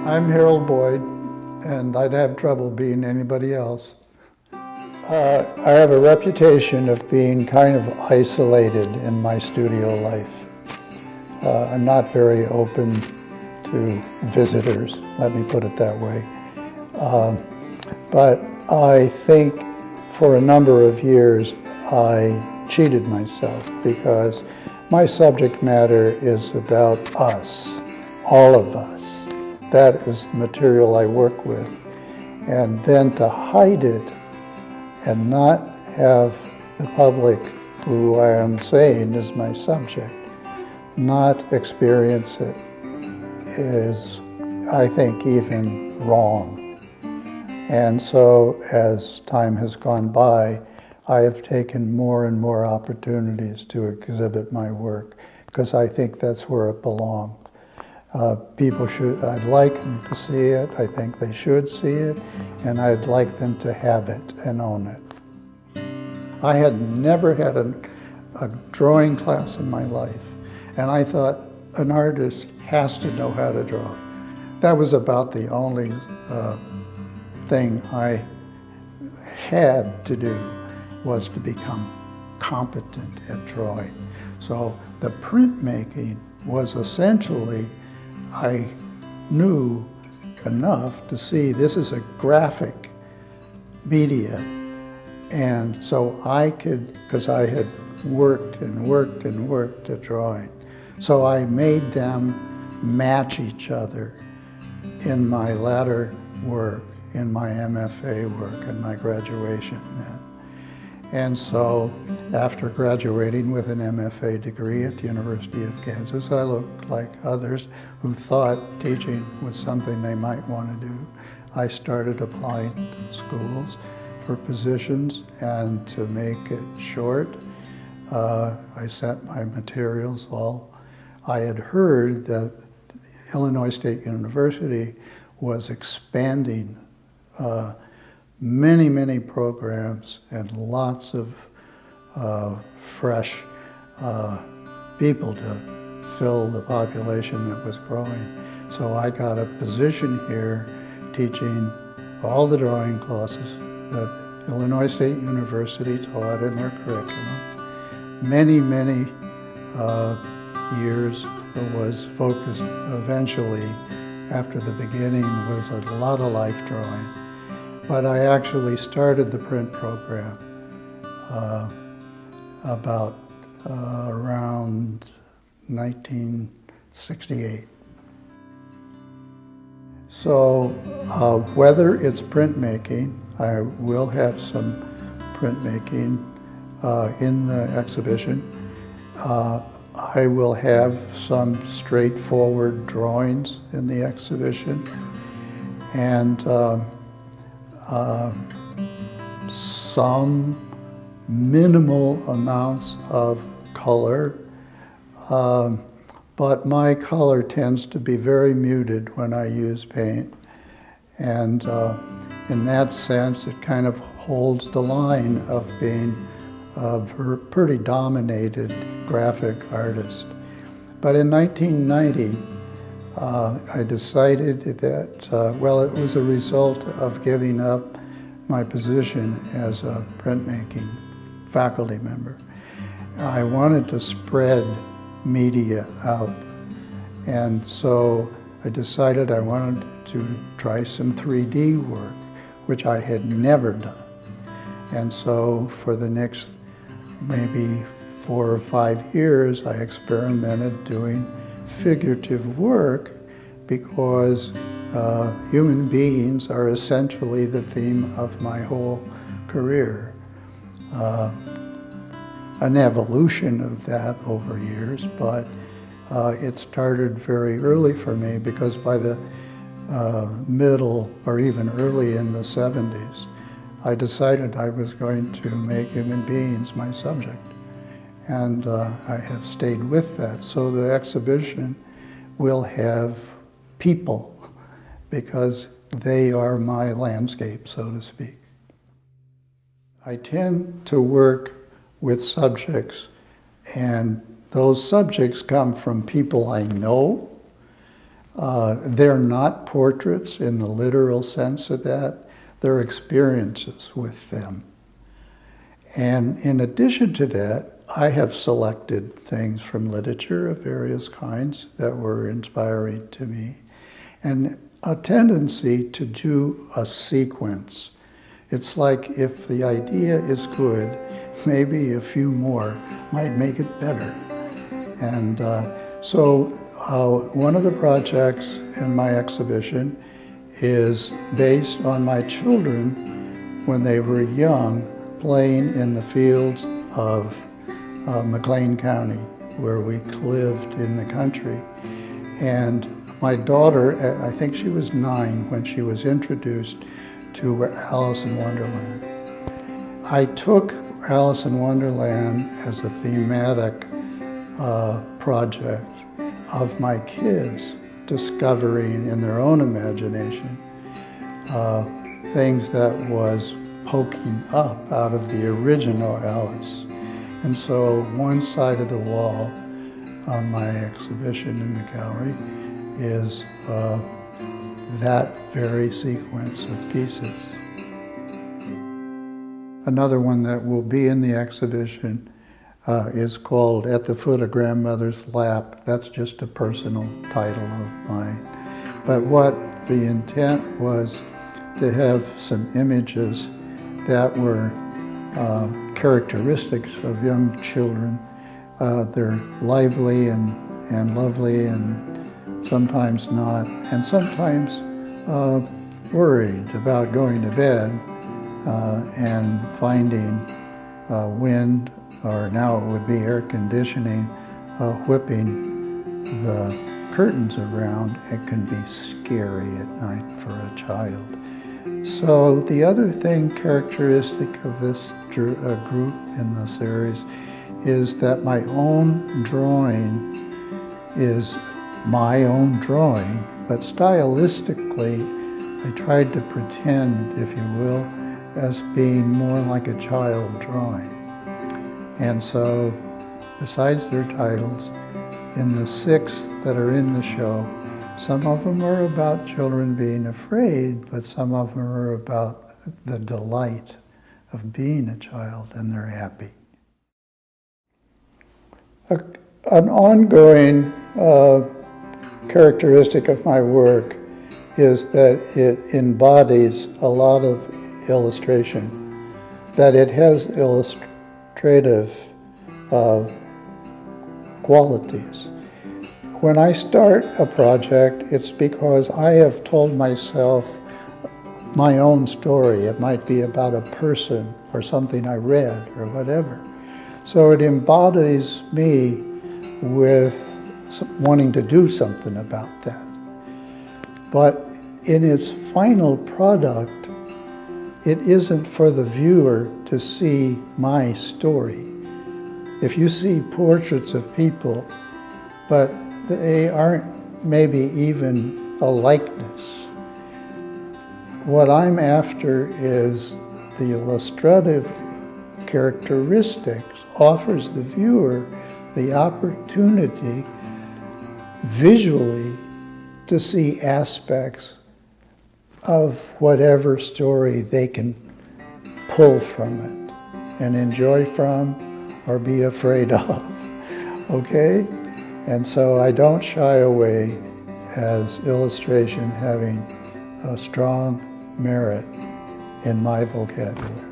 I'm Harold Boyd, and I'd have trouble being anybody else. I have a reputation of being kind of isolated in my studio life. I'm not very open to visitors, let me put it that way. But I think for a number of years I cheated myself because my subject matter is about us, all of us. That is the material I work with. And then to hide it and not have the public, who I am saying is my subject, not experience it is, I think, even wrong. And so as time has gone by, I have taken more and more opportunities to exhibit my work because I think that's where it belongs. People should, I'd like them to see it, I think they should see it, and I'd like them to have it and own it. I had never had a drawing class in my life, and I thought an artist has to know how to draw. That was about the only thing I had to do, was to become competent at drawing. So the printmaking was essentially, I knew enough to see this is a graphic media. And so I could, because I had worked and worked and worked at drawing, so I made them match each other in my latter work, in my MFA work, and my graduation. And so after graduating with an MFA degree at the University of Kansas, I looked like others who thought teaching was something they might want to do. I started applying to schools for positions, and to make it short, I sent my materials all. I had heard that Illinois State University was expanding many programs and lots of fresh people to fill the population that was growing. So I got a position here teaching all the drawing classes that Illinois State University taught in their curriculum. Many years was focused eventually, after the beginning, was a lot of life drawing. But I actually started the print program about around 1968. So whether it's printmaking, I will have some printmaking in the exhibition. I will have some straightforward drawings in the exhibition, and some minimal amounts of color, but my color tends to be very muted when I use paint, and in that sense it kind of holds the line of being a pretty dominated graphic artist. But in 1990 I decided that, well, it was a result of giving up my position as a printmaking faculty member. I wanted to spread media out, and so I decided I wanted to try some 3D work, which I had never done. And so for the next maybe 4 or 5 years, I experimented doing figurative work, because human beings are essentially the theme of my whole career. An evolution of that over years, but it started very early for me, because by the middle or even early in the 70s, I decided I was going to make human beings my subject. And I have stayed with that. So the exhibition will have people, because they are my landscape, so to speak. I tend to work with subjects, and those subjects come from people I know, They're not portraits in the literal sense of that. They're experiences with them. And in addition to that, I have selected things from literature of various kinds that were inspiring to me, and a tendency to do a sequence. It's like if the idea is good, maybe a few more might make it better. And so one of the projects in my exhibition is based on my children when they were young, playing in the fields of McLean County, where we lived in the country. And my daughter, I think she was 9 when she was introduced to Alice in Wonderland. I took Alice in Wonderland as a thematic project of my kids discovering in their own imagination things that was poking up out of the original Alice. And so one side of the wall on my exhibition in the gallery is that very sequence of pieces. Another one that will be in the exhibition is called At the Foot of Grandmother's Lap. That's just a personal title of mine. But what the intent was to have some images that were characteristics of young children. They're lively and lovely and sometimes not, and sometimes worried about going to bed and finding wind, or now it would be air conditioning, whipping the curtains around. It can be scary at night for a child. So the other thing characteristic of this group in the series is that my own drawing is my own drawing, but stylistically I tried to pretend, if you will, as being more like a child drawing. And so, besides their titles, in the 6 that are in the show, some of them are about children being afraid, but some of them are about the delight of being a child, and they're happy. An ongoing characteristic of my work is that it embodies a lot of illustration, that it has illustrative qualities. When I start a project, it's because I have told myself my own story. It might be about a person or something I read or whatever. So it embodies me with wanting to do something about that. But in its final product, it isn't for the viewer to see my story. If you see portraits of people, but they aren't maybe even a likeness, what I'm after is the illustrative characteristics offers the viewer the opportunity visually to see aspects of whatever story they can pull from it and enjoy from or be afraid of, okay? And so I don't shy away as illustration having a strong merit in my vocabulary.